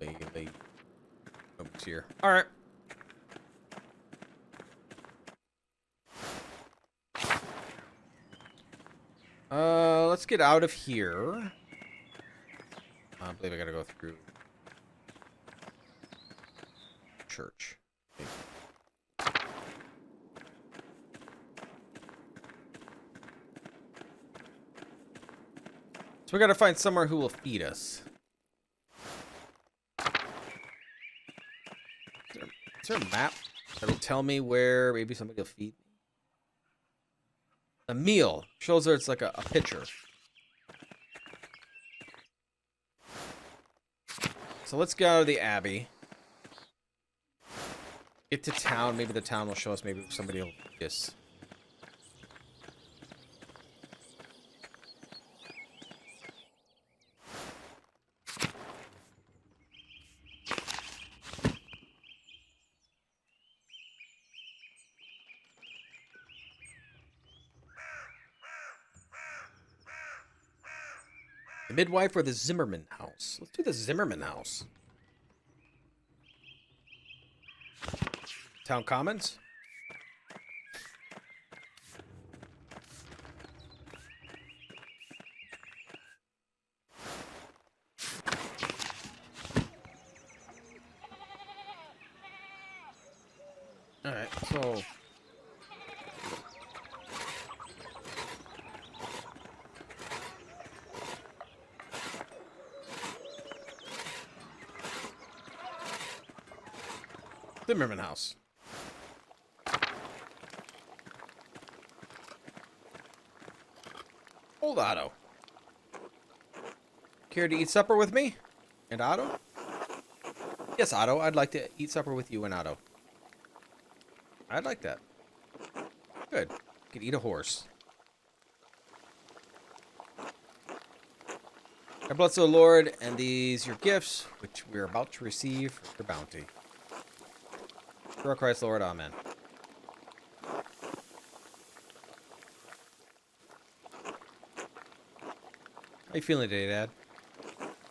lay notes here. All right. Let's get out of here. I believe I gotta go through church. So we gotta find somewhere who will feed us. Is there a map that'll tell me where maybe somebody will feed me? A meal. Shows her it's like a pitcher. So let's get out of the Abbey. Get to town. Maybe the town will show us. Maybe somebody will feed us. The midwife or the Zimmerman house? Let's do the Zimmerman house. Town Commons? Alright, so... Zimmerman house. Old Otto. Care to eat supper with me? And Otto? Yes, Otto, I'd like to eat supper with you and Otto. I'd like that. Good. You could eat a horse. I bless the Lord, and these your gifts, which we are about to receive for your bounty. Through Christ, Lord, amen. How you feeling today, Dad?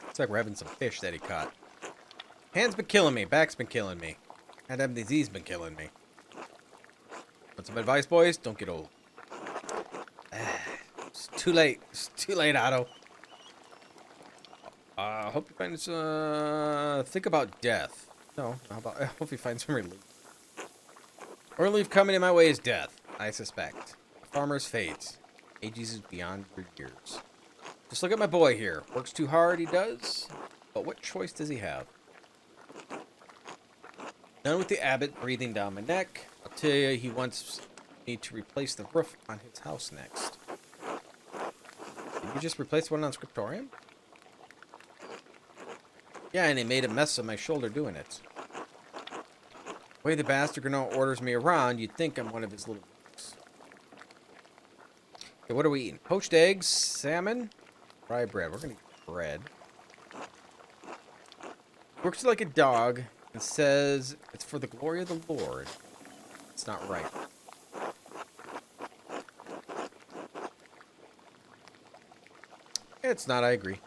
Looks like we're having some fish that he caught. Hand's been killing me. Back's been killing me. And MDZ's been killing me. Want some advice, boys? Don't get old. It's too late. It's too late, Otto. I hope you find some... think about death. No, how about... I hope you find some relief. Or relief coming in my way is death, I suspect. A farmer's fate. Ages is beyond your years. Just look at my boy here. Works too hard, he does. But what choice does he have? None with the abbot breathing down my neck. I'll tell you, he wants me to replace the roof on his house next. Did you just replace one on Scriptorium? Yeah, and he made a mess of my shoulder doing it. The way the bastard Gano orders me around, you'd think I'm one of his little books. Okay, what are we eating? Poached eggs, salmon, rye bread. We're gonna eat bread. Works like a dog and says it's for the glory of the Lord. It's not right. It's not, I agree.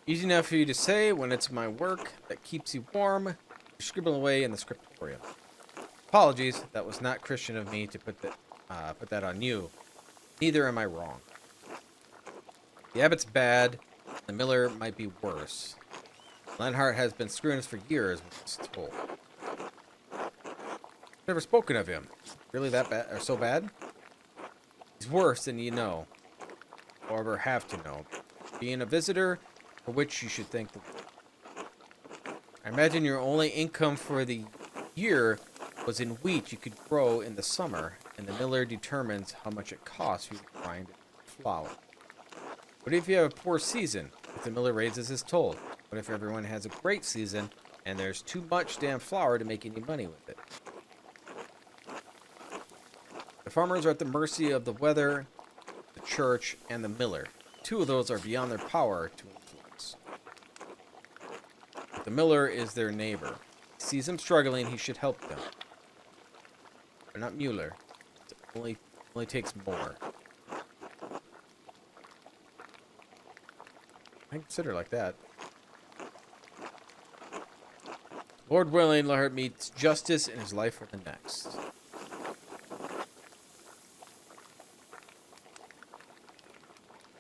Easy enough for you to say when it's my work that keeps you warm. You scribble away in the scriptorium. Apologies, that was not Christian of me to put that on you. Neither am I wrong. The abbot's bad. The miller might be worse. Lenhart has been screwing us for years, was told. Never spoken of him. Really that bad, or so bad? He's worse than you know, or ever have to know. Being a visitor, for which you should thank the Lord. I imagine your only income for the year was in wheat you could grow in the summer, and the miller determines how much it costs you to grind flour. What if you have a poor season? If the miller raises his toll? What if everyone has a great season, and there's too much damn flour to make any money with it? The farmers are at the mercy of the weather, the church, and the miller. Two of those are beyond their power to influence. But the miller is their neighbor. He sees them struggling, he should help them. But not Mueller. It only takes more. I consider it like that. Lord willing, Lord meets justice in his life for the next.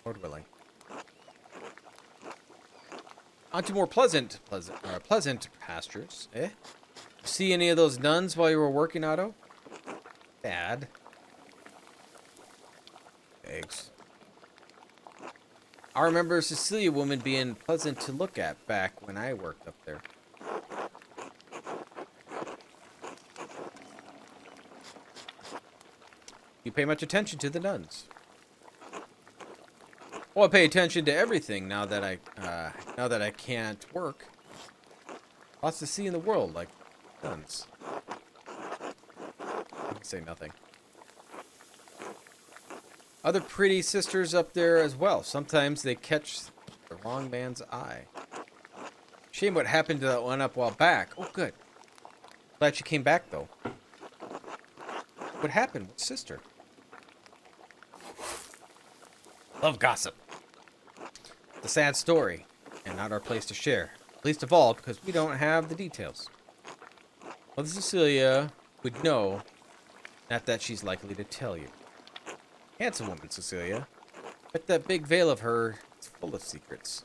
Lord willing. On to more pleasant pastures. Eh? See any of those nuns while you were working, Otto? Bad. Eggs. I remember a Cecilia woman being pleasant to look at back when I worked up there. You pay much attention to the nuns. Well, I pay attention to everything now that I can't work. Lots to see in the world, like nuns. I can say nothing. Other pretty sisters up there as well. Sometimes they catch the wrong man's eye. Shame what happened to that one up a while back. Oh, good. Glad she came back, though. What happened with sister? Love gossip. It's a sad story, and not our place to share. Least of all, because we don't have the details. Mother Cecilia would know, not that she's likely to tell you. Handsome woman, Cecilia. But that big veil of her is full of secrets.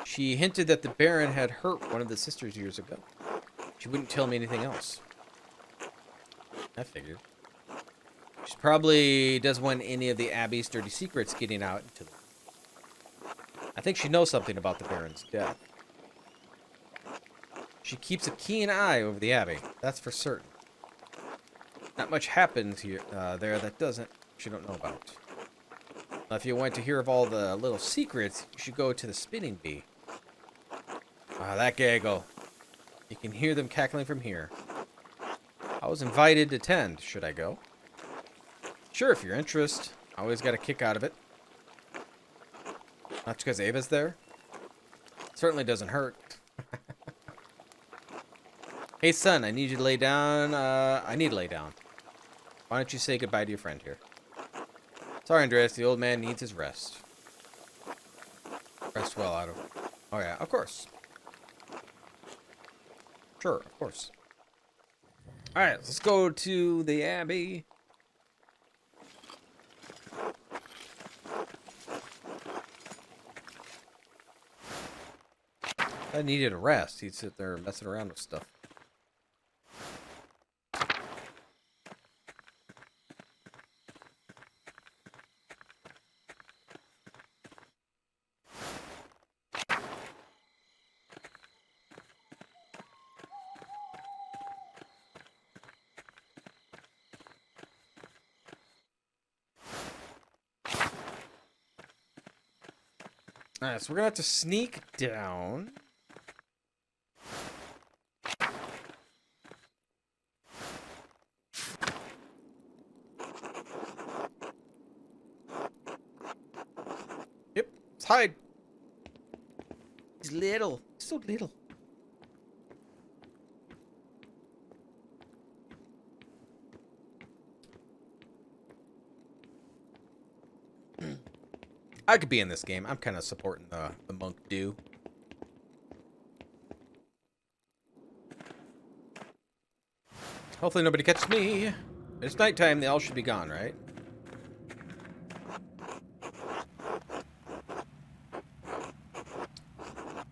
She hinted that the Baron had hurt one of the sisters years ago. She wouldn't tell me anything else. I figured. She probably doesn't want any of the Abbey's dirty secrets getting out into the... I think she knows something about the Baron's death. She keeps a keen eye over the Abbey, that's for certain. Not much happens here, there that she don't know about. Now, if you want to hear of all the little secrets, you should go to the spinning bee. Ah, that gaggle. You can hear them cackling from here. I was invited to attend. Should I go? Sure, if you're interested. I always got a kick out of it. Not because Ava's there. Certainly doesn't hurt. Hey, son, I need you to lay down. I need to lay down. Why don't you say goodbye to your friend here? Sorry, Andreas. The old man needs his rest. Rest well, Otto. Oh, yeah, of course. Sure, of course. Alright, let's go to the Abbey. I needed a rest. He'd sit there messing around with stuff. Alright, so we're gonna have to sneak down. Yep, let's hide. He's little. He's so little. I could be in this game. I'm kind of supporting the monk do. Hopefully nobody catches me. It's nighttime. They all should be gone, right?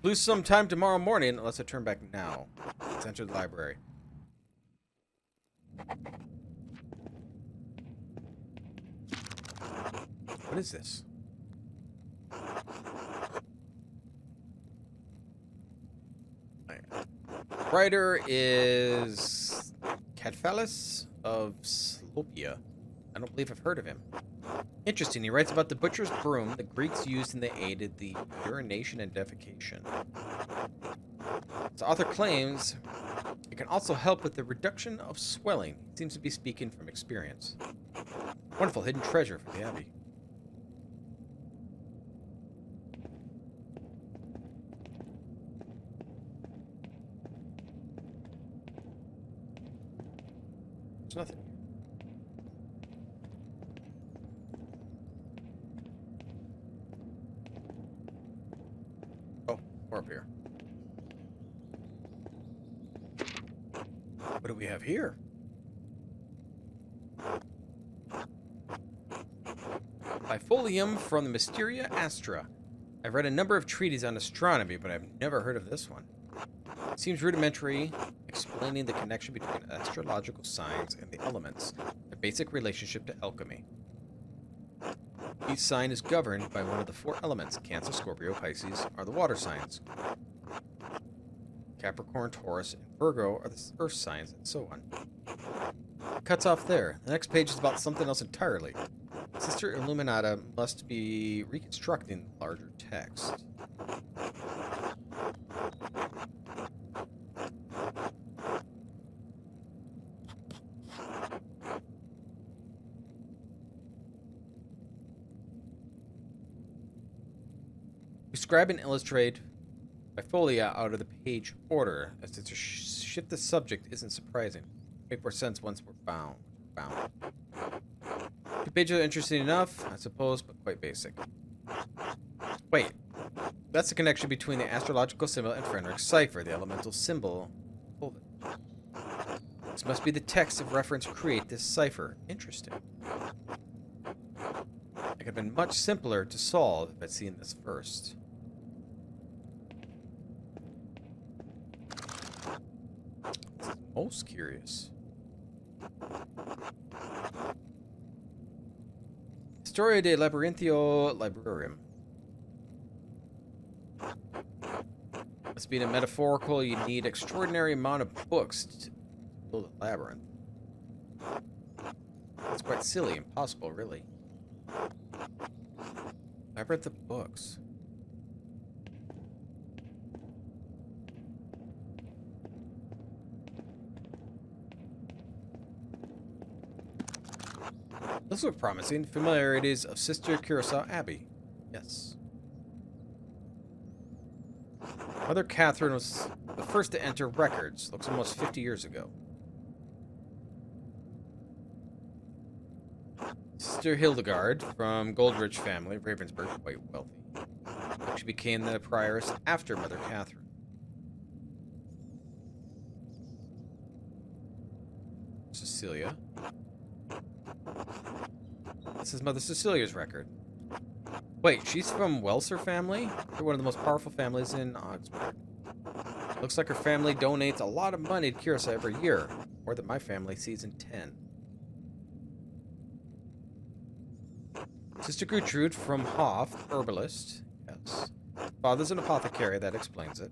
Lose some time tomorrow morning unless I turn back now. Let's enter the library. What is this? Writer is Cadphalis of Slopia. I don't believe I've heard of him. Interesting, he writes about the butcher's broom the Greeks used and they aided the urination and defecation. The author claims it can also help with the reduction of swelling. He seems to be speaking from experience. Wonderful hidden treasure for the Abbey. There's nothing. More up here. What do we have here? Bifolium from the Mysteria Astra. I've read a number of treatises on astronomy, but I've never heard of this one. It seems rudimentary, explaining the connection between astrological signs and the elements, a basic relationship to alchemy. Each sign is governed by one of the 4 elements. Cancer, Scorpio, Pisces are the water signs. Capricorn, Taurus, and Virgo are the earth signs, and so on. It cuts off there. The next page is about something else entirely. Sister Illuminata must be reconstructing the larger text. Describe and illustrate bifolia out of the page order, as to shift the subject isn't surprising. Make more sense once we're bound. 2 pages are interesting enough, I suppose, but quite basic. Wait, that's the connection between the astrological symbol and Fenric's cipher, the elemental symbol. Hold it. This must be the text of reference to create this cipher. Interesting. It could have been much simpler to solve if I'd seen this first. This is most curious. Historia de Labyrinthio Librarium. Must be a metaphorical, you need extraordinary amount of books to build a labyrinth. That's quite silly, impossible, really. Labyrinth of books. Those look promising. Familiarities of Sister Curacao Abbey. Yes. Mother Catherine was the first to enter records. Looks almost 50 years ago. Sister Hildegard from Goldrich family, Ravensburg, quite wealthy. She became the prioress after Mother Catherine. Cecilia. This is Mother Cecilia's record. Wait, she's from Welser family? They're one of the most powerful families in Augsburg. Looks like her family donates a lot of money to Curacao every year. More than my family sees in 10. Sister Gertrude from Hoff, herbalist. Yes. Father's an apothecary, that explains it.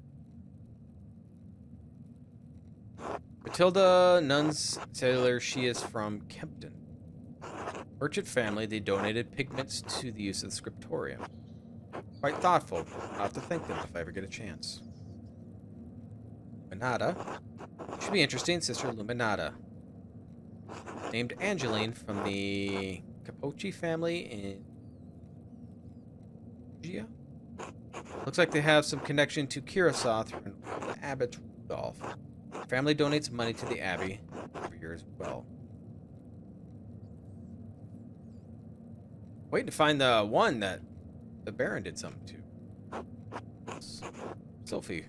Matilda Nuns sailor, she is from Kempton. Merchant family, they donated pigments to the use of the scriptorium. Quite thoughtful. I'll have to thank them if I ever get a chance. Luminata. Should be interesting, Sister Luminata. Named Angeline from the Capocci family in Gia. Looks like they have some connection to Curacao through an old abbot Rudolph. Family donates money to the abbey every year as well. Waiting to find the one that the Baron did something to. Sophie.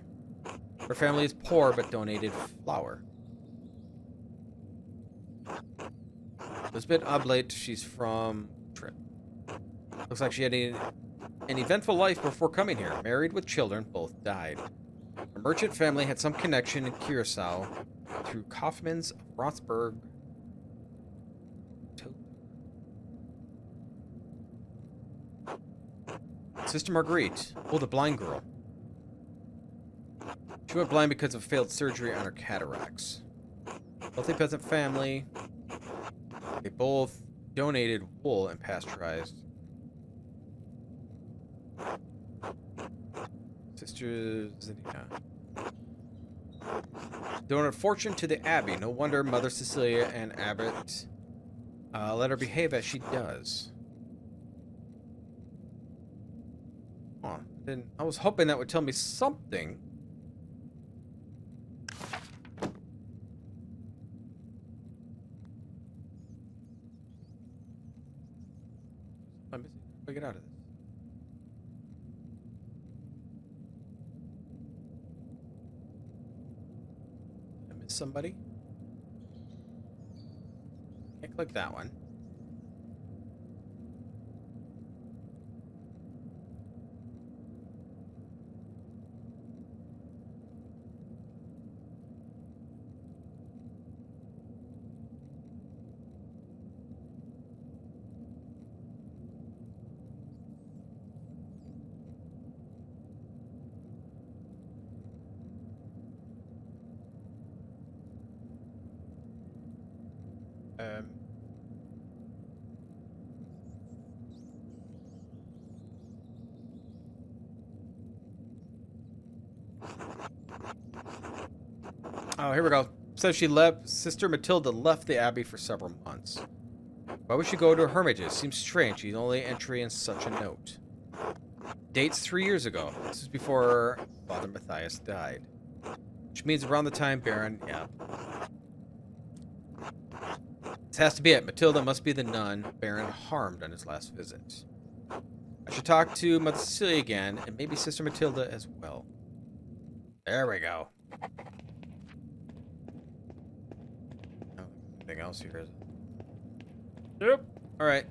Her family is poor but donated flour. Elizabeth Oblate, she's from Trip. Looks like she had an eventful life before coming here. Married with children, both died. Her merchant family had some connection in Curacao through Kaufmann's of Rothsburg. Sister Marguerite. Oh, the blind girl. She went blind because of failed surgery on her cataracts. Wealthy peasant family. They both donated wool and pasteurized. Sister Zenina. Donated fortune to the abbey. No wonder Mother Cecilia and Abbot let her behave as she does. Oh, then I was hoping that would tell me something. I'm missing. How do I get out of this? somebody. Can't click that one. Oh, here we go. So she left. Sister Matilda left the abbey for several months. Why would she go to a hermitage? Seems strange. The only entry in such a note. Dates 3 years ago. This is before Father Matthias died. Which means around the time Baron... Yeah. This has to be it. Matilda must be the nun Baron harmed on his last visit. I should talk to Mother Cecilia again, and maybe Sister Matilda as well. There we go. Oh, anything else here, is it? Yep. Alright.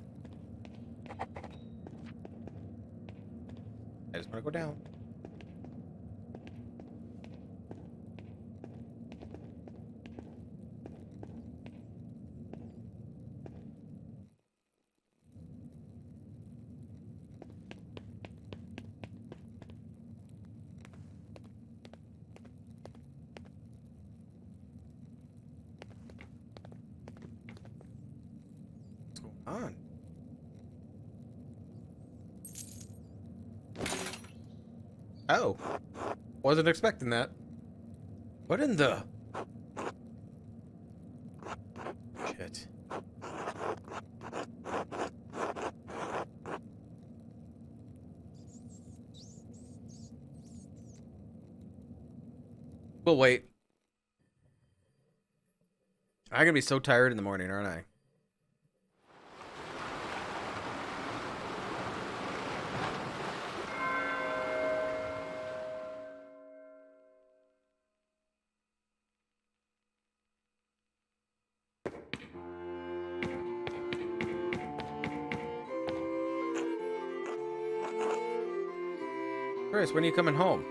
I just want to go down. What's going on? Oh. Wasn't expecting that. What in the... Shit. We'll wait. I'm gonna be so tired in the morning, aren't I? Chris, when are you coming home?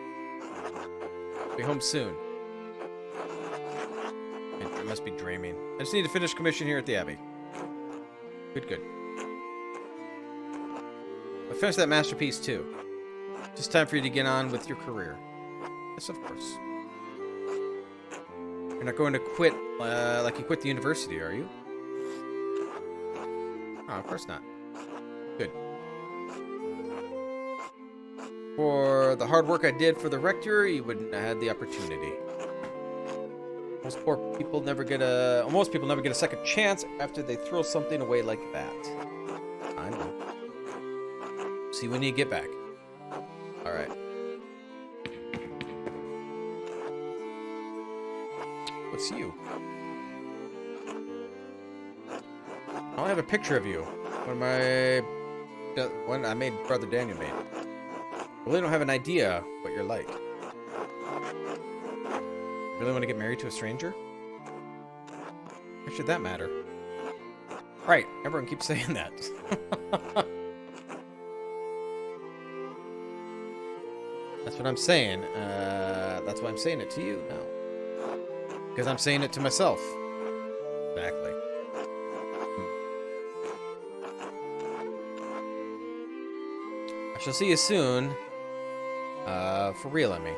Be home soon. I must be dreaming. I just need to finish commission here at the Abbey. Good, good. I finished that masterpiece too. Just time for you to get on with your career. Yes, of course. You're not going to quit like you quit the university, are you? Oh, of course not. Good. For the hard work I did for the rector, you wouldn't have had the opportunity. Most people never get a second chance after they throw something away like that. I know. See when you get back. All right. What's you? I don't have a picture of you. One I made Brother Daniel made. I really don't have an idea what you're like. Really want to get married to a stranger? Why should that matter? Right, everyone keeps saying that. That's what I'm saying. That's why I'm saying it to you now. Because I'm saying it to myself. Exactly. I shall see you soon. For real, I mean.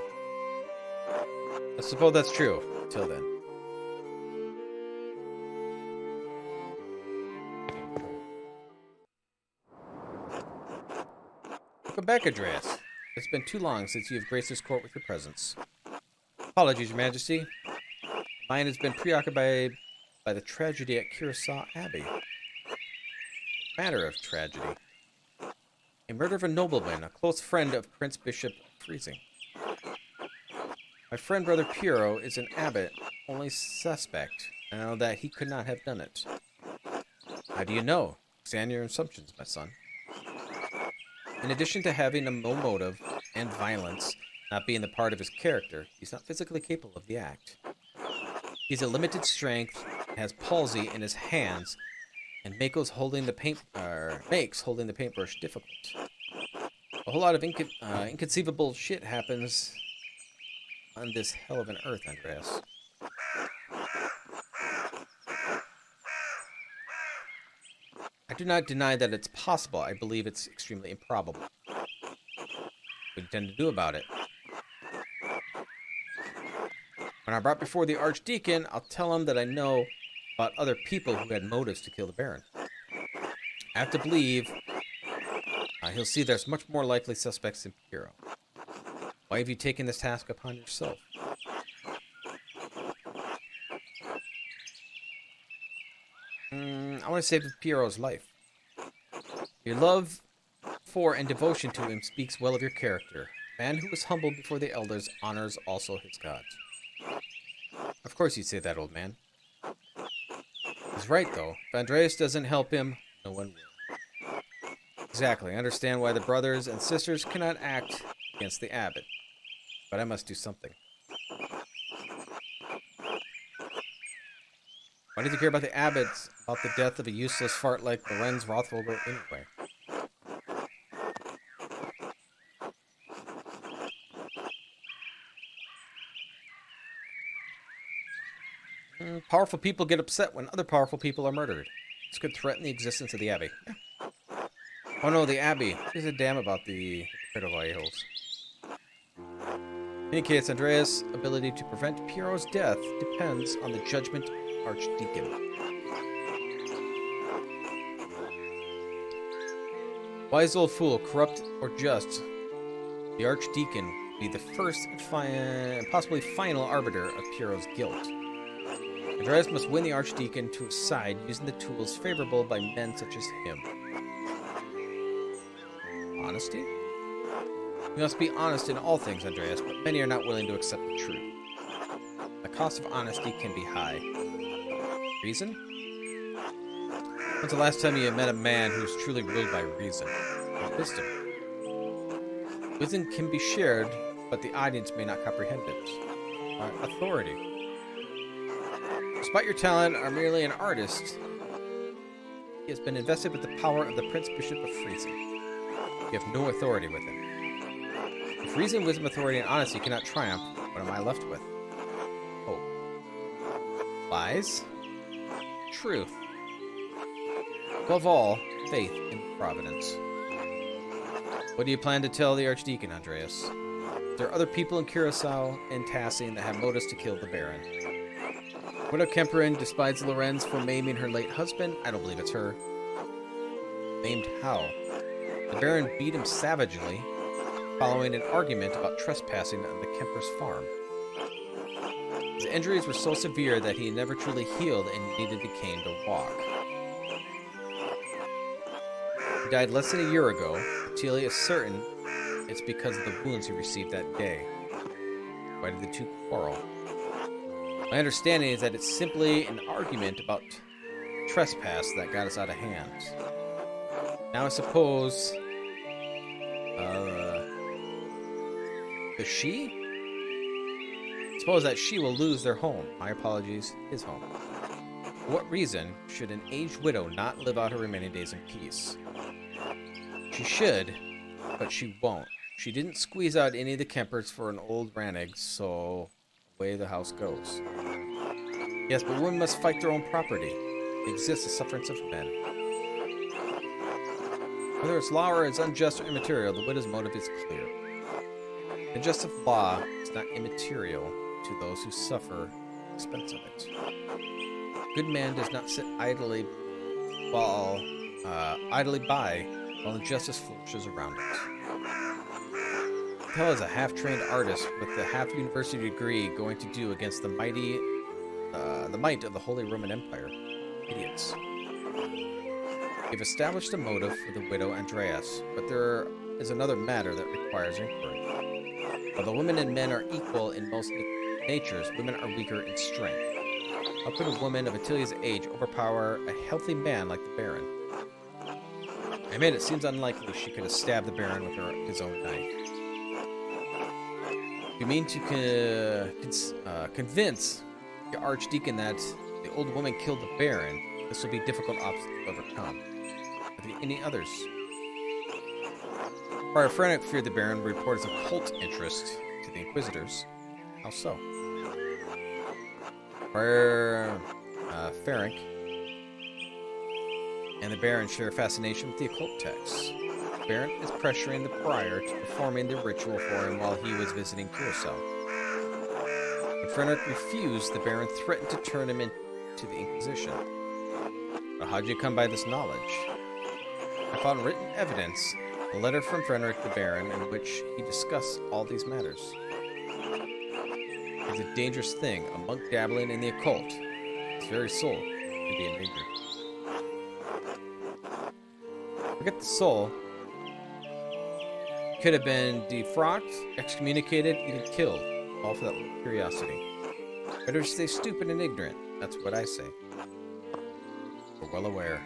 I suppose that's true. Till then. Welcome back, Andreas. It's been too long since you have graced this court with your presence. Apologies, Your Majesty. Mine has been preoccupied by the tragedy at Curacao Abbey. Matter of tragedy. A murder of a nobleman, a close friend of Prince Bishop Freezing. My friend Brother Piero is an abbot, only suspect, now that he could not have done it. How do you know? Examine your assumptions, my son. In addition to having a no motive and violence not being the part of his character, he's not physically capable of the act. He's a limited strength, has palsy in his hands, and makes holding the paintbrush difficult. A whole lot of inconceivable shit happens on this hell of an earth, Andreas. I do not deny that it's possible. I believe it's extremely improbable. What do you intend to do about it? When I'm brought before the Archdeacon, I'll tell him that I know about other people who had motives to kill the Baron. I have to believe he'll see there's much more likely suspects than Piero. Why have you taken this task upon yourself? I want to save Piero's life. Your love for and devotion to him speaks well of your character. A man who is humble before the elders honors also his gods. Of course you'd say that, old man. He's right, though. If Andreas doesn't help him, no one will. Exactly. I understand why the brothers and sisters cannot act against the abbot. But I must do something. Why did you care about the abbots, about the death of a useless fart like Lorenz Rothvogel anyway? Powerful people get upset when other powerful people are murdered. This could threaten the existence of the abbey. Oh no, the abbey. There's a damn about the Hills. In any case, Andreas' ability to prevent Piero's death depends on the judgment Archdeacon. Wise old fool, corrupt or just, the Archdeacon will be the first and possibly final arbiter of Piero's guilt. Andreas must win the Archdeacon to his side using the tools favorable by men such as him. Honesty? We must be honest in all things, Andreas, but many are not willing to accept the truth. The cost of honesty can be high. Reason? When's the last time you met a man who's truly ruled by reason? Or wisdom? Wisdom can be shared, but the audience may not comprehend it. Authority. Despite your talent, are merely an artist. He has been invested with the power of the Prince Bishop of Friesen. You have no authority with him. If reason, wisdom, authority, and honesty cannot triumph, what am I left with? Hope. Lies? Truth. Above all, faith in Providence. What do you plan to tell the Archdeacon, Andreas? There are other people in Curacao and Tassin that have motives to kill the Baron. Widow Kemperin despises Lorenz for maiming her late husband. I don't believe it's her. Maimed how? The Baron beat him savagely, following an argument about trespassing on the Kemper's farm. His injuries were so severe that he never truly healed and needed a cane to walk. He died less than a year ago. Tilly is certain it's because of the wounds he received that day. Why did the two quarrel? My understanding is that it's simply an argument about trespass that got us out of hand. Now I suppose... the she? Suppose that she will lose their home. My apologies, his home. For what reason should an aged widow not live out her remaining days in peace? She should, but she won't. She didn't squeeze out any of the Kempers for an old Rannig, so away the house goes. Yes, but women must fight their own property. It exists the sufferance of men. Whether it's law or it's unjust or immaterial, the widow's motive is clear. The justice of law is not immaterial to those who suffer the expense of it. A good man does not sit idly by while injustice flourishes around it. Hell is a half-trained artist with a half-university degree going to do against the might of the Holy Roman Empire. Idiots. We've established a motive for the widow Andreas, but there is another matter that requires inquiry. Although women and men are equal in most natures, women are weaker in strength. How could a woman of Attilia's age overpower a healthy man like the Baron? I mean, it seems unlikely she could have stabbed the Baron with his own knife. You mean to convince the Archdeacon that the old woman killed the Baron, this will be a difficult obstacle to overcome. Are there any others? Prior Frennick feared the Baron would report his occult interest to the Inquisitors. How so? Prior Ferenc and the Baron share a fascination with the occult texts. The Baron is pressuring the Prior to performing the ritual for him while he was visiting Curacao. When Frennick refused, the Baron threatened to turn him into the Inquisition. But how did you come by this knowledge? I found written evidence, a letter from Frenric the Baron, in which he discussed all these matters. It's a dangerous thing, a monk dabbling in the occult. His very soul could be endangered. Forget the soul. Could have been defrocked, excommunicated, even killed, all for that little curiosity. Better stay stupid and ignorant, that's what I say. We're well aware.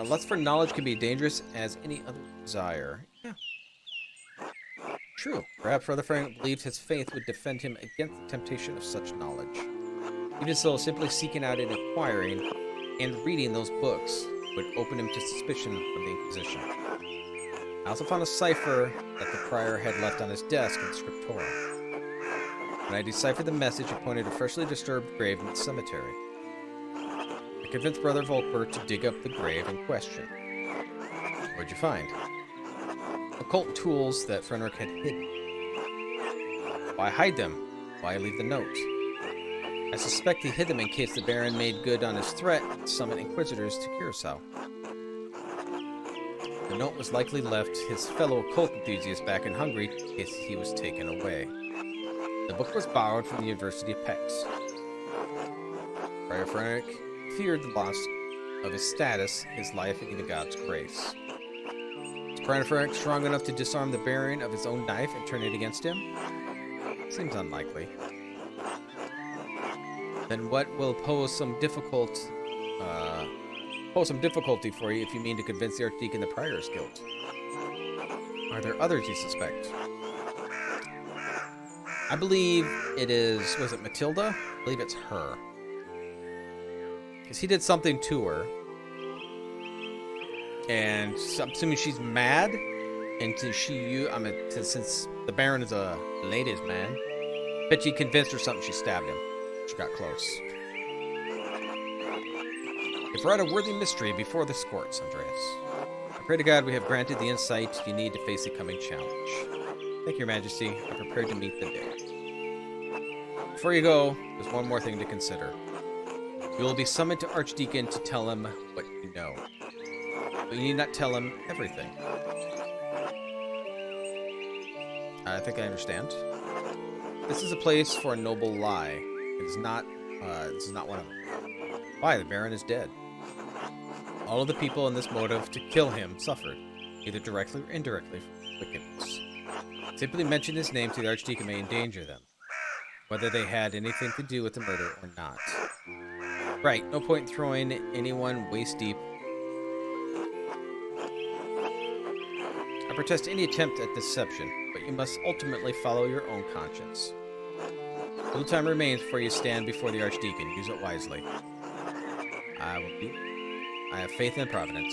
Lust for knowledge can be dangerous as any other desire. Yeah. True. Perhaps Brother Frank believed his faith would defend him against the temptation of such knowledge. Even so, simply seeking out and acquiring and reading those books would open him to suspicion from the Inquisition. I also found a cipher that the Prior had left on his desk in the Scriptura. When I deciphered the message, it pointed to a freshly disturbed grave in the cemetery. I convinced Brother Volkberg to dig up the grave in question. What'd you find? Occult tools that Frenric had hidden. Why hide them? Why leave the note? I suspect he hid them in case the Baron made good on his threat to summon Inquisitors to Curacao. The note was likely left his fellow occult enthusiasts back in Hungary in case he was taken away. The book was borrowed from the University of Pex. Prior Frenric feared the loss of his status, his life, and even God's grace. Is Prior Frenric strong enough to disarm the Baron of his own knife and turn it against him? Seems unlikely. Then what will pose some difficulty for you if you mean to convince the Archdeacon the Prior is guilt? Are there others you suspect? I believe it is, was it Matilda? I believe it's her. Because he did something to her. And I'm assuming she's mad. And since the Baron is a ladies' man, bet she convinced her something, she stabbed him. She got close. You've read a worthy mystery before this courts, Andreas. I pray to God we have granted the insight you need to face the coming challenge. Thank your Majesty. I'm prepared to meet the day. Before you go, there's one more thing to consider. You will be summoned to Archdeacon to tell him what you know. But you need not tell him everything. I think I understand. This is a place for a noble lie. It is not, this is not one of them. Why? The Baron is dead. All of the people in this motive to kill him suffered, either directly or indirectly, from wickedness. Simply mention his name to the Archdeacon may endanger them, whether they had anything to do with the murder or not. Right, no point in throwing anyone waist deep. I protest any attempt at deception, but you must ultimately follow your own conscience. Little time remains before you stand before the Archdeacon. Use it wisely. I have faith in Providence.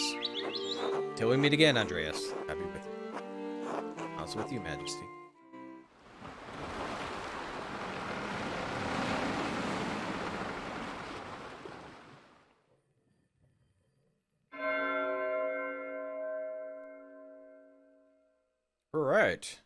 Till we meet again, Andreas, I'll be with you. Also with you, Majesty. All right.